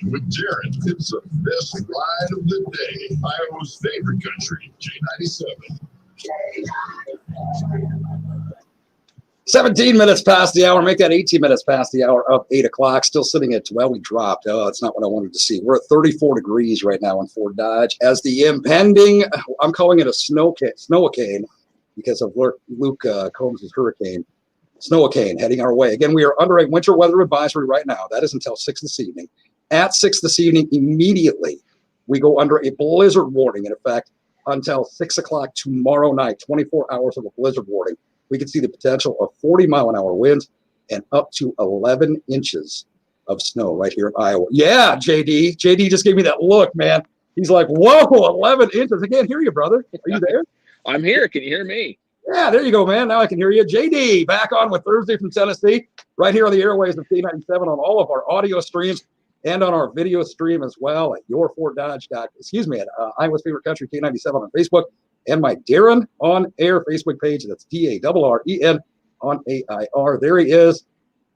With Darren, it's the best ride of the day. Iowa's favorite country, J97. 17 minutes past the hour. Make that 18 minutes past the hour of 8 o'clock. Still sitting at, well, we dropped. Oh, that's not what I wanted to see. We're at 34 degrees right now in Fort Dodge as the impending, I'm calling it a snowicane because of Luke Combs' hurricane. Snowicane heading our way. Again, we are under a winter weather advisory right now. That is until 6 this evening. At 6 this evening, immediately, we go under a blizzard warning, in effect, until 6 o'clock tomorrow night, 24 hours of a blizzard warning. We can see the potential of 40-mile-an-hour winds and up to 11 inches of snow right here in Iowa. Yeah, JD. JD just gave me that look, man. He's like, whoa, 11 inches. I can't hear you, brother. Are you there? I'm here. Can you hear me? Yeah, there you go, man. Now I can hear you. JD, back on with Thursday from Tennessee, right here on the airways of K97 on all of our audio streams and on our video stream as well at at Iowa's Favorite Country, K97 on Facebook, and my Darren on Air Facebook page. That's DARREN on AIR. There he is.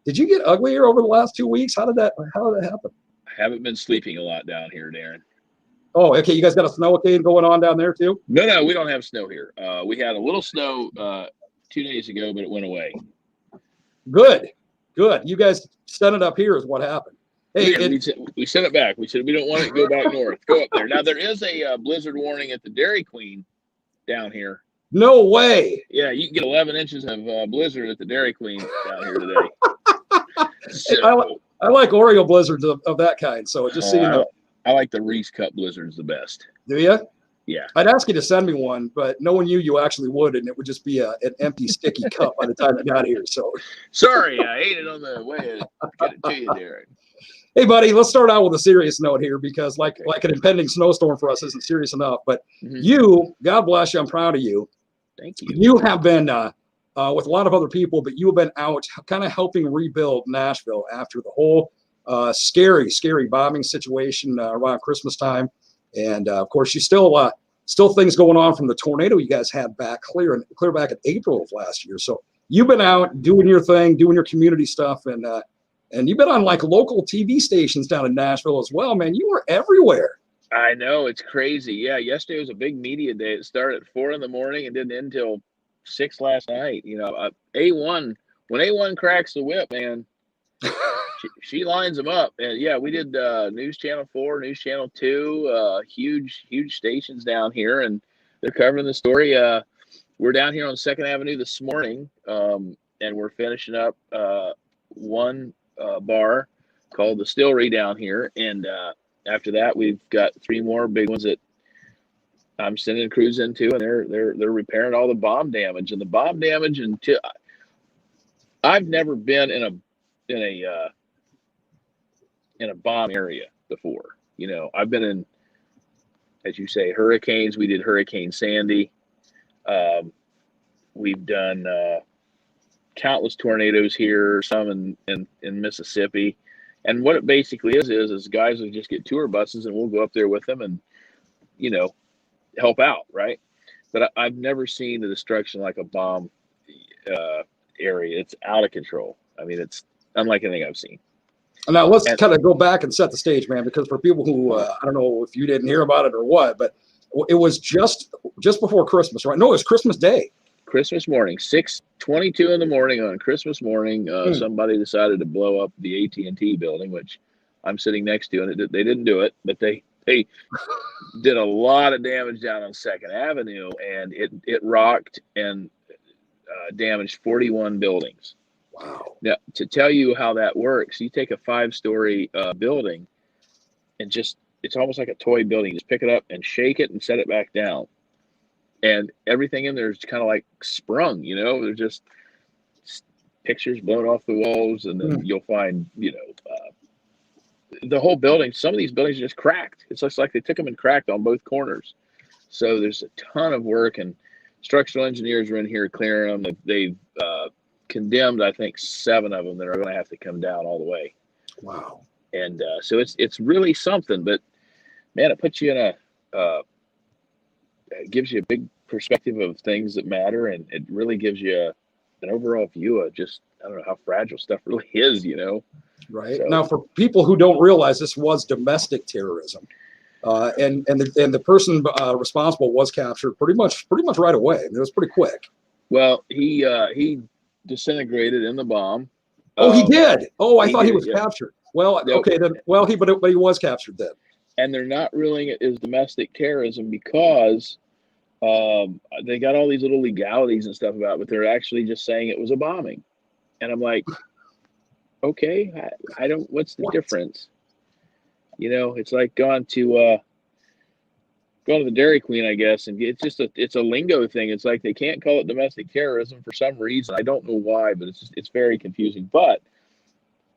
Did you get uglier over the last 2 weeks? How did that happen? I haven't been sleeping a lot down here, Darren. Oh, okay. You guys got a snowicane going on down there too? No, we don't have snow here. We had a little snow 2 days ago, but it went away. Good. You guys sent it up here is what happened. Hey, we sent it back. We said we don't want it to go back north. Go up there. Now, there is a blizzard warning at the Dairy Queen down here. No way. Yeah, you can get 11 inches of blizzard at the Dairy Queen down here today. So, I like Oreo blizzards of that kind. So just so you know. I like the Reese Cup blizzards the best. Do you? Yeah. I'd ask you to send me one, but knowing you actually would, and it would just be an empty, sticky cup by the time it got here. So sorry, I ate it on the way. I got it to you, Darren. Hey, buddy, let's start out with a serious note here because like an impending snowstorm for us isn't serious enough. But you, God bless you, I'm proud of you. Thank you. You have been with a lot of other people, but you have been out kind of helping rebuild Nashville after the whole scary bombing situation around Christmas time. And of course, you still things going on from the tornado you guys had back clear back in April of last year. So you've been out doing your thing, doing your community stuff, and you've been on like local TV stations down in Nashville as well, man. You were everywhere. I know, it's crazy. Yeah, yesterday was a big media day. It started at 4 a.m. and didn't end until 6 last night. You know, A1, when A1 cracks the whip, man, she lines them up. And yeah, we did News Channel 4, News Channel 2, huge stations down here, and they're covering the story. We're down here on 2nd Avenue this morning, and we're finishing up one bar called the Distillery down here, and after that we've got 3 more big ones that I'm sending crews into, and they're repairing all the bomb damage. And the bomb damage, I've never been in a bomb area before. You know, I've been in, as you say, hurricanes. We did Hurricane Sandy. We've done countless tornadoes here, some in Mississippi. And what it basically is guys will just get tour buses and we'll go up there with them and, you know, help out, right? But I've never seen the destruction like a bomb area. It's out of control. I mean, it's unlike anything I've seen. Now let's kind of go back and set the stage, man, because for people who I don't know if you didn't hear about it or what, but it was just before Christmas, right? No, it was Christmas Day. Christmas morning, 6:22 in the morning on Christmas morning, somebody decided to blow up the AT&T building, which I'm sitting next to, and they didn't do it, but they did a lot of damage down on 2nd Avenue, and it rocked and damaged 41 buildings. Wow. Now, to tell you how that works, you take a 5-story building and it's almost like a toy building. You just pick it up and shake it and set it back down. And everything in there is kind of like sprung, you know, there's just pictures blown off the walls. And then you'll find, you know, the whole building, some of these buildings are just cracked. It's just like they took them and cracked on both corners. So there's a ton of work, and structural engineers are in here clearing them. They've condemned, I think, 7 of them that are going to have to come down all the way. Wow. And so it's really something, but man, it puts you in it gives you a big perspective of things that matter, and it really gives you an overall view of just, I don't know, how fragile stuff really is, you know. Right. So, Now, for people who don't realize, this was domestic terrorism. And the person responsible was captured pretty much right away. I mean, it was pretty quick. well, he disintegrated in the bomb. Oh, he did. Oh, I thought he did, was yeah. captured. Well, No. okay then. Well, but he was captured then. And they're not ruling it as domestic terrorism because they got all these little legalities and stuff about it, but they're actually just saying it was a bombing. And I'm like, okay, I don't. What's the difference? You know, it's like going to the Dairy Queen, I guess, and it's a lingo thing. It's like they can't call it domestic terrorism for some reason. I don't know why, but it's very confusing. But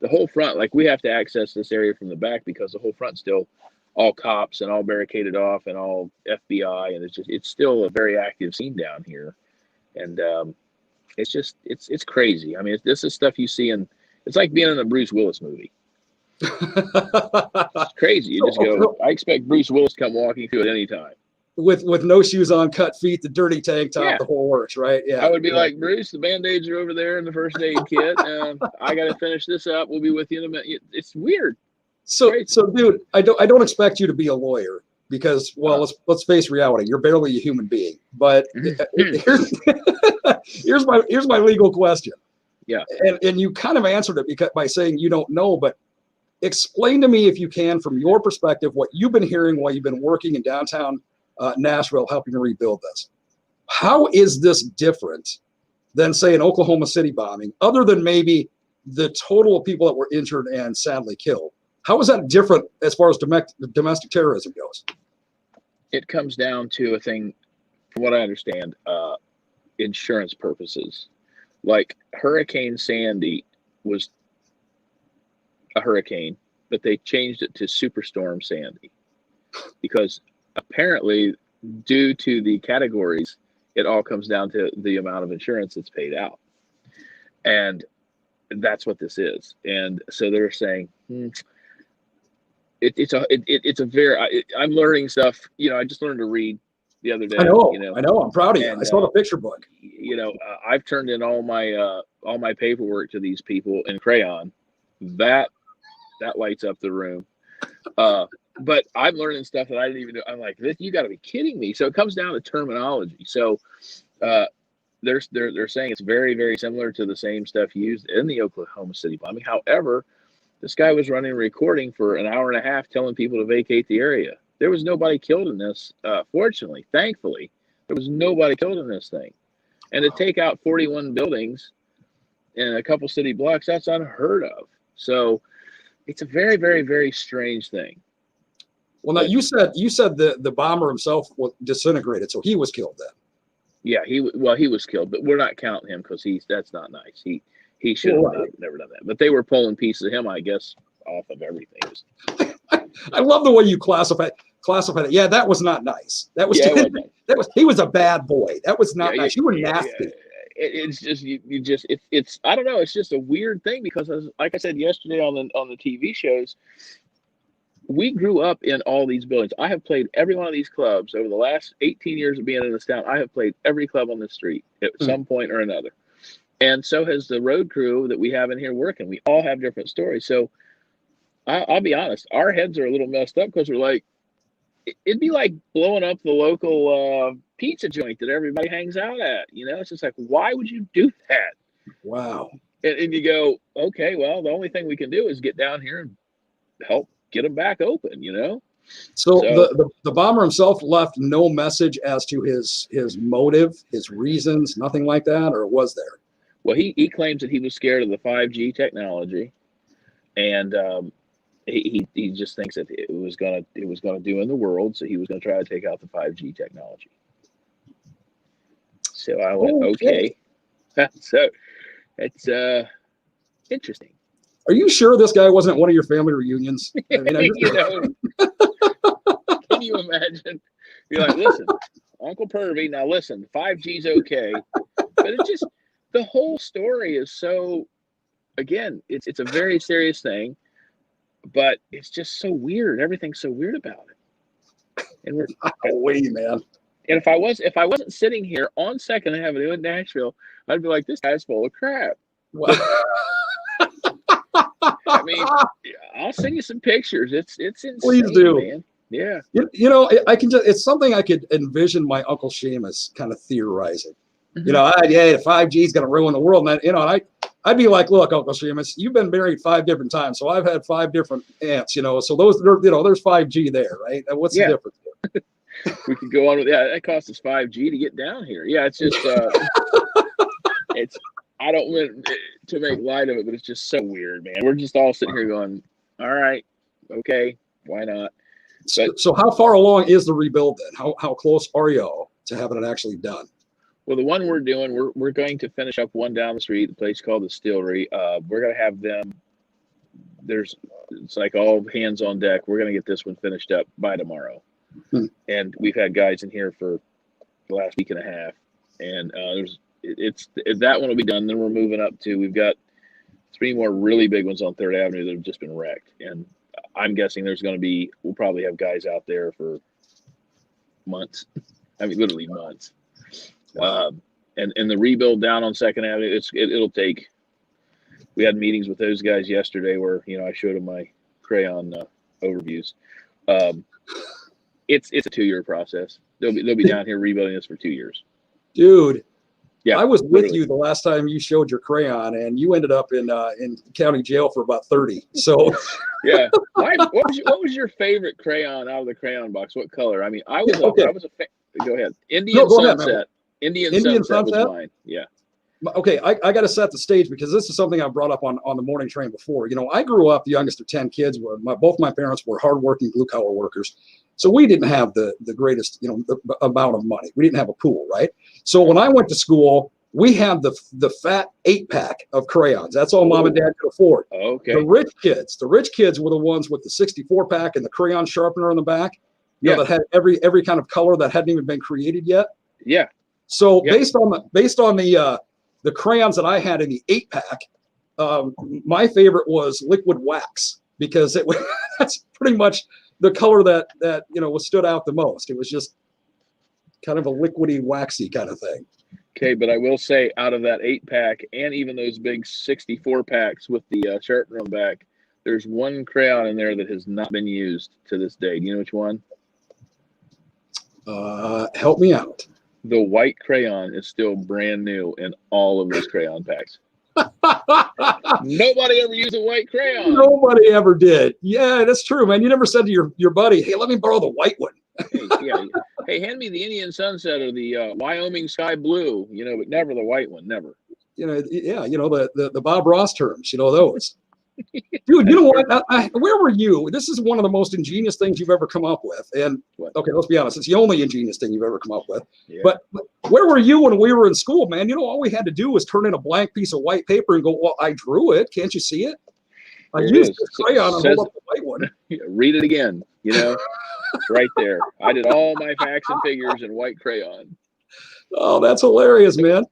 the whole front, like we have to access this area from the back because the whole front's still all cops and all barricaded off and all FBI, and it's still a very active scene down here, and it's crazy. I mean, this is stuff you see it's like being in a Bruce Willis movie. It's crazy. You just go, I expect Bruce Willis to come walking through at any time. With no shoes on, cut feet, the dirty tank top, Yeah. The whole works, right? Yeah. I would be like, Bruce, the Band-Aids are over there in the first aid kit. I got to finish this up. We'll be with you in a minute. It's weird. So dude, I don't expect you to be a lawyer because, well, let's face reality. You're barely a human being. But here's my legal question. Yeah. And you kind of answered it by saying you don't know, but explain to me, if you can, from your perspective, what you've been hearing while you've been working in downtown Nashville, helping to rebuild this. How is this different than, say, an Oklahoma City bombing, other than maybe the total of people that were injured and sadly killed? How is that different as far as domestic terrorism goes? It comes down to a thing, from what I understand, insurance purposes. Like Hurricane Sandy was a hurricane, but they changed it to Superstorm Sandy because apparently, due to the categories, it all comes down to the amount of insurance that's paid out, and that's what this is. And so they're saying it's a very. I'm learning stuff. You know, I just learned to read the other day. I know. You know, I know. I'm proud of you. And, I saw the picture book. You know, I've turned in all my paperwork to these people in crayon. That lights up the room. But I'm learning stuff that I didn't even know. I'm like, you got to be kidding me. So it comes down to terminology. So they're saying it's very, very similar to the same stuff used in the Oklahoma City bombing. However, this guy was running a recording for an hour and a half telling people to vacate the area. There was nobody killed in this. Fortunately, thankfully, there was nobody killed in this thing. And to take out 41 buildings in a couple city blocks, that's unheard of. So it's a very, very, very strange thing. Well, now you said the bomber himself was disintegrated, so he was killed then. Yeah, he was killed, but we're not counting him because that's not nice. He should have never done that. But they were pulling pieces of him, I guess, off of everything. I love the way you classified it. Yeah, that was not nice. That was he was a bad boy. That was not nice. You were nasty. Yeah. It's just it's I don't know. It's just a weird thing because, like I said yesterday on the TV shows, we grew up in all these buildings. I have played every one of these clubs over the last 18 years of being in this town. I have played every club on the street at some point or another. And so has the road crew that we have in here working. We all have different stories. So I'll be honest, our heads are a little messed up because we're like, it'd be like blowing up the local pizza joint that everybody hangs out at. You know, it's just like, why would you do that? Wow. And you go, okay, well, the only thing we can do is get down here and help get them back open, you know? So the bomber himself left no message as to his motive, his reasons, nothing like that, or was there? Well, he claims that he was scared of the 5G technology, and he just thinks that it was gonna do in the world, so he was gonna try to take out the 5G technology. So I went, okay. So it's interesting. Are you sure this guy wasn't at one of your family reunions? I mean, you know, can you imagine? You're like, listen, Uncle Pervy, now listen, 5G's okay, but it's just the whole story is so. Again, it's a very serious thing, but it's just so weird. Everything's so weird about it. And we're way, man. And if I wasn't sitting here on Second Avenue in Nashville, I'd be like, this guy's full of crap. Wow. I mean, I'll send you some pictures. It's insane, Please do. man. Yeah. I can it's something I could envision my Uncle Seamus kind of theorizing. Mhm. You know, the 5G is going to ruin the world. And, and I'd be like, look, Uncle Seamus, you've been married 5 different times. So I've had 5 different aunts, so those, there's 5G there, right? What's the difference? We could go on with that cost us 5G to get down here. Yeah, it's just it's I don't want to make light of it, but it's just so weird, man. We're just all sitting here going, all right, okay, why not? But, so how far along is the rebuild then? How close are y'all to having it actually done? well, the one we're doing, we're going to finish up one down the street, the place called the Distillery. We're gonna have them. It's like all hands on deck. We're gonna get this one finished up by tomorrow. And we've had guys in here for the last week and a half, and that one will be done. Then we're moving up to, we've got 3 more really big ones on 3rd Avenue that have just been wrecked, and I'm guessing we'll probably have guys out there for months. I mean, literally months. And the rebuild down on 2nd Avenue, it'll take. We had meetings with those guys yesterday where I showed them my crayon overviews. It's a 2-year process. They'll be down here rebuilding this for 2 years. Dude, yeah, I was with you the last time you showed your crayon, and you ended up in county jail for about 30. So yeah, what was your favorite crayon out of the crayon box? What color? I mean, I was go ahead. Indian Sunset. Indian Sunset was mine. Yeah. Okay, I got to set the stage because this is something I brought up on the morning train before. I grew up the youngest of 10 kids. Both my parents were hardworking blue collar workers, so we didn't have the greatest the amount of money. We didn't have a pool, right? So when I went to school, we had the fat 8-pack of crayons. That's all mom and dad could afford. Okay. The rich kids were the ones with the 64-pack and the crayon sharpener on the back. That had every kind of color that hadn't even been created yet. Yeah. So based on the crayons that I had in the 8-pack, my favorite was liquid wax because that's pretty much the color that was stood out the most. It was just kind of a liquidy, waxy kind of thing. Okay, but I will say, out of that 8-pack and even those big 64-packs with the sharpener on the back, there's one crayon in there that has not been used to this day. Do you know which one? Help me out. The white crayon is still brand new in all of those crayon packs. Nobody ever used a white crayon. Nobody ever did. Yeah, that's true, man. You never said to your buddy, "Hey, let me borrow the white one." Hey, hand me the Indian Sunset or the Wyoming Sky Blue. But never the white one. Never. The Bob Ross terms. Those. Dude, you know what? Where were you? This is one of the most ingenious things you've ever come up with. And okay, let's be honest, it's the only ingenious thing you've ever come up with. Yeah. But where were you when we were in school, man? All we had to do was turn in a blank piece of white paper and go, "Well, I drew it. Can't you see it? I used this crayon and hold up the white one." Read it again. Right there. I did all my facts and figures in white crayon. Oh, that's hilarious, man.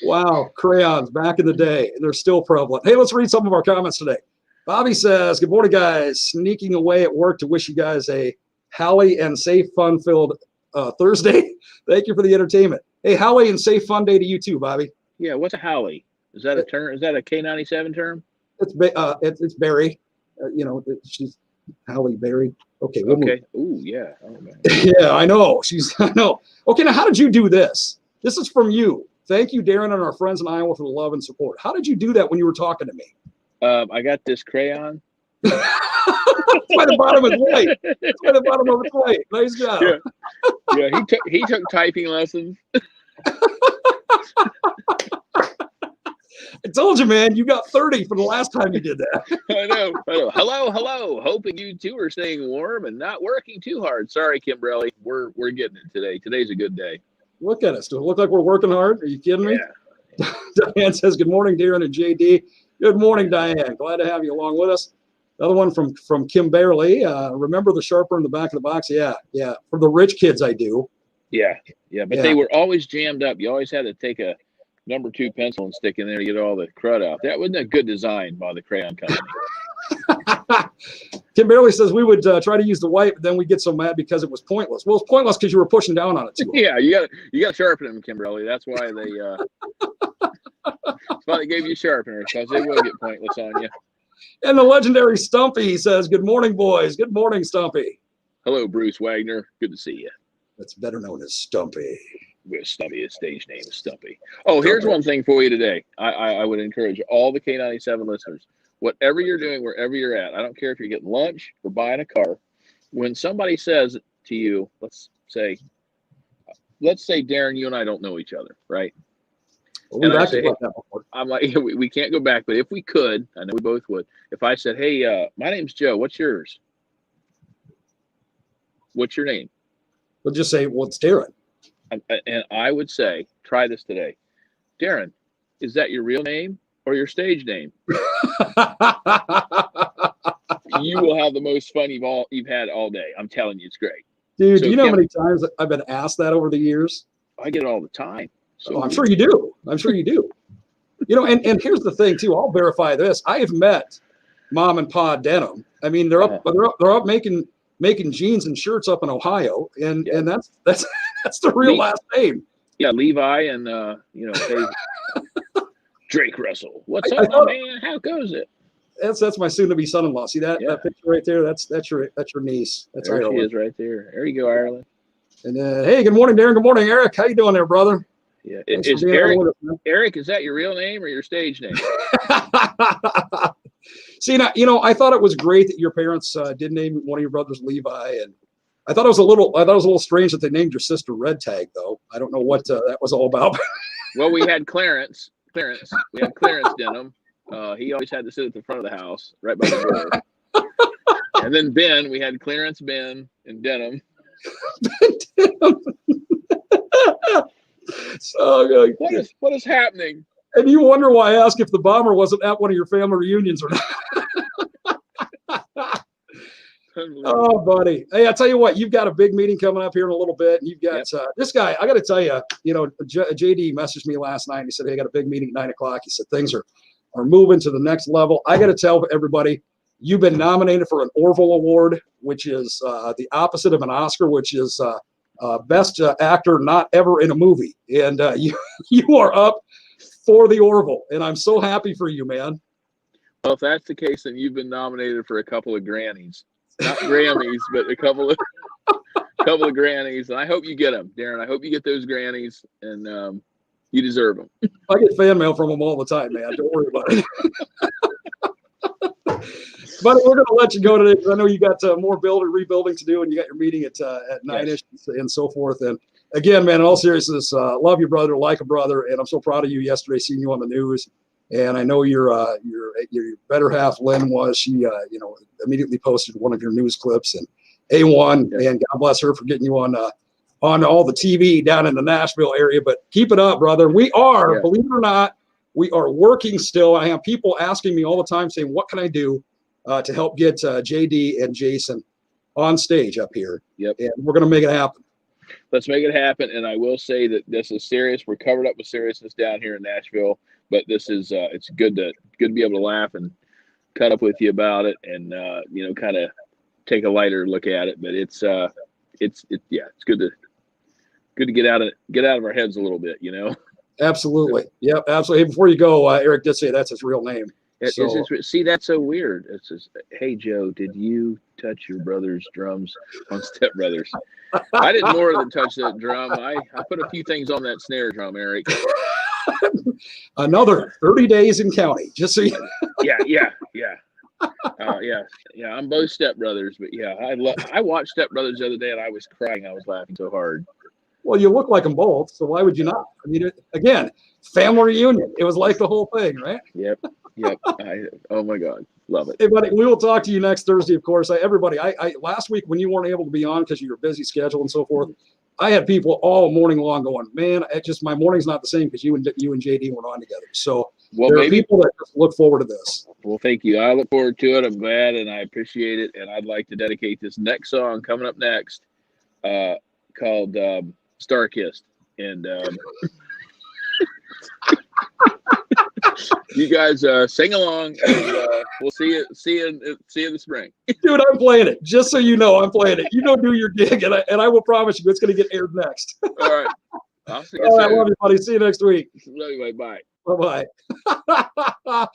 Wow, crayons back in the day, and they're still prevalent. Hey, let's read some of our comments today. Bobby says, "Good morning, guys. Sneaking away at work to wish you guys a happy and safe, fun-filled Thursday. Thank you for the entertainment." Hey, happy and safe, fun day to you too, Bobby. Yeah, what's a halle? Is that a term? Is that a K97 term? It's Barry. She's Halle Berry. Okay. Okay. Ooh, yeah. Oh, man. Yeah, I know. I know. Okay, now how did you do this? This is from you. Thank you, Darren, and our friends in Iowa for the love and support. How did you do that when you were talking to me? I got this crayon. That's why the bottom is white. That's why the bottom of it's white. Nice job. Yeah, he took typing lessons. I told you, man, you got 30 for the last time you did that. I know. Hello. Hoping you two are staying warm and not working too hard. Sorry, Kimberly. We're getting it today. Today's a good day. Look at us. Do it look like we're working hard? Are you kidding me? Yeah. Diane says, "Good morning, Darren and JD." Good morning, Diane. Glad to have you along with us. Another one from Kimberly. Remember the sharpener in the back of the box? Yeah. For the rich kids, I do. Yeah. But they were always jammed up. You always had to take a number 2 pencil and stick in there to get all the crud out. That wasn't a good design by the crayon company. Kimberly says we would try to use the white, but then we get so mad because it was pointless. Well, it's pointless because you were pushing down on it too. Yeah, you got to sharpen them, Kimberly. That's why they gave you sharpeners, because they will get pointless on you. And the legendary Stumpy says, "Good morning, boys. Good morning, Stumpy." Hello, Bruce Wagner. Good to see you. That's better known as Stumpy. With Stumpy, his stage name is Stumpy. Oh, here's one thing for you today. I would encourage all the K97 listeners, whatever you're doing, wherever you're at, I don't care if you're getting lunch or buying a car. When somebody says to you, let's say, Darren, you and I don't know each other, right? Well, And I we've say, actually got that before. I'm like, we can't go back, but if we could, I know we both would. If I said, hey, my name's Joe, what's yours? What's your name? We'll just say, well, it's Darren. And I would say, try this today. Darren, is that your real name or your stage name? You will have the most fun you've had all day. I'm telling you, it's great. Dude, So do you know how many times I've been asked that over the years? I get it all the time. So I'm sure you do. I'm sure you do. You know, and here's the thing too. I'll verify this. I have met Mom and Pa Denim. I mean, they're up making jeans and shirts up in Ohio, and that's the real last name. Yeah, Levi and Drake Russell. What's up, my man? How goes it? That's my soon-to-be son-in-law. See that picture right there? That's your niece. That's there Ireland. She is right there. There you go, Ireland. And hey, good morning, Darren. Good morning, Eric. How you doing there, brother? Yeah, is Eric? Is that your real name or your stage name? See, now, I thought it was great that your parents did name one of your brothers Levi, and I thought it was a little strange that they named your sister Red Tag, though. I don't know what that was all about. Well, we had Clarence. We had Clarence Denim. He always had to sit at the front of the house, right by the door. And then Ben. We had Clarence, Ben, and Denim. So what is happening? And you wonder why I ask if the bomber wasn't at one of your family reunions or not. Oh, buddy. Hey, I tell you what, you've got a big meeting coming up here in a little bit. And you've got this guy, I got to tell you, JD messaged me last night. And he said, hey, I got a big meeting at 9 o'clock. He said, things are moving to the next level. I got to tell everybody, you've been nominated for an Orville Award, which is the opposite of an Oscar, which is best actor not ever in a movie. And you are up for the Orville. And I'm so happy for you, man. Well, if that's the case, then you've been nominated for a couple of Grannies. Not Grammys, but a couple of Grannies, and I hope you get them, Darren. I hope you get those Grannies, and you deserve them. I get fan mail from them all the time, man. Don't worry about it. But we're going to let you go today because I know you got more rebuilding to do, and you got your meeting at 9-ish and so forth. And again, man, in all seriousness, love your brother, like a brother, and I'm so proud of you yesterday seeing you on the news. And I know your better half, Lynn, she immediately posted one of your news clips, and A1, and God bless her for getting you on all the TV down in the Nashville area. But keep it up, brother. We are, believe it or not, we are working still. I have people asking me all the time saying, what can I do to help get JD and Jason on stage up here? Yep. And we're going to make it happen. Let's make it happen. And I will say that this is serious. We're covered up with seriousness down here in Nashville, but this is it's good to be able to laugh and cut up with you about it, and kind of take a lighter look at it. But it's good to get out of our heads a little bit, Absolutely. Yep, absolutely. Hey, before you go, Eric did say that's his real name. See, that's so weird. It's just, hey, Joe, did you touch your brother's drums on Step Brothers? I did more than touch that drum. I put a few things on that snare drum, Eric. Another 30 days in county, just so you Yeah. I'm both Step Brothers, but I watched Step Brothers the other day and I was crying. I was laughing so hard. Well, you look like them both, so why would you not? I mean, again, family reunion. It was like the whole thing, right? Yep. Oh my God, love it. Hey, buddy, we will talk to you next Thursday, of course. Everybody, I last week when you weren't able to be on because of your busy schedule and so forth, I had people all morning long going, man, my morning's not the same because you and JD were on together. So there are people that just look forward to this. Well, thank you. I look forward to it. I'm glad and I appreciate it. And I'd like to dedicate this next song coming up next called Star Kissed. And you guys sing along, and we'll see you in the spring. Dude, I'm playing it. Just so you know, I'm playing it. You go do your gig, and I will promise you it's going to get aired next. All right. I'll see you soon. All right, love you, buddy. See you next week. Love you, bye. Bye-bye.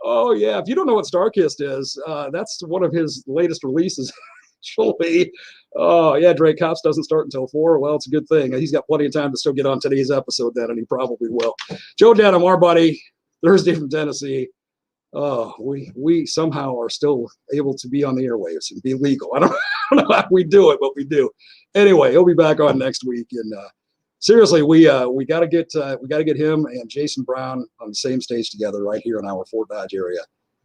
Oh yeah, if you don't know what Starkist is, that's one of his latest releases. Actually, oh yeah, Drake Cops doesn't start until 4. Well, it's a good thing. He's got plenty of time to still get on today's episode then, and he probably will. Joe Denim, our buddy, Thursday from Tennessee. Oh, we somehow are still able to be on the airwaves and be legal. I don't know how we do it, but we do. Anyway, he'll be back on next week, and seriously, we got to get him and Jason Brown on the same stage together right here in our Fort Dodge area,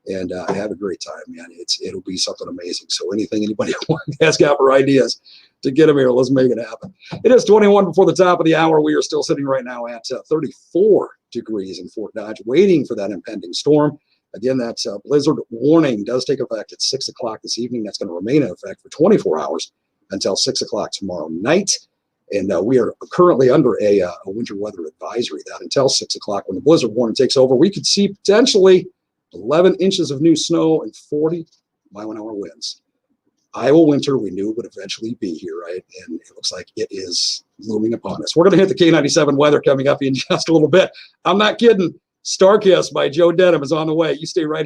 and have a great time, man. It'll be something amazing. So anything anybody has got for ideas to get them here, let's make it happen. It is 21 before the top of the hour. We are still sitting right now at 34 degrees in Fort Dodge, waiting for that impending storm. Again, that blizzard warning does take effect at 6 o'clock this evening. That's going to remain in effect for 24 hours until 6 o'clock tomorrow night. And we are currently under a winter weather advisory that until 6 o'clock, when the blizzard warning takes over, we could see potentially 11 inches of new snow and 40-mile-an-hour winds. Iowa winter, we knew would eventually be here, right? And it looks like it is looming upon us. We're going to hit the K97 weather coming up in just a little bit. I'm not kidding. Starkist by Joe Denim is on the way. You stay right here.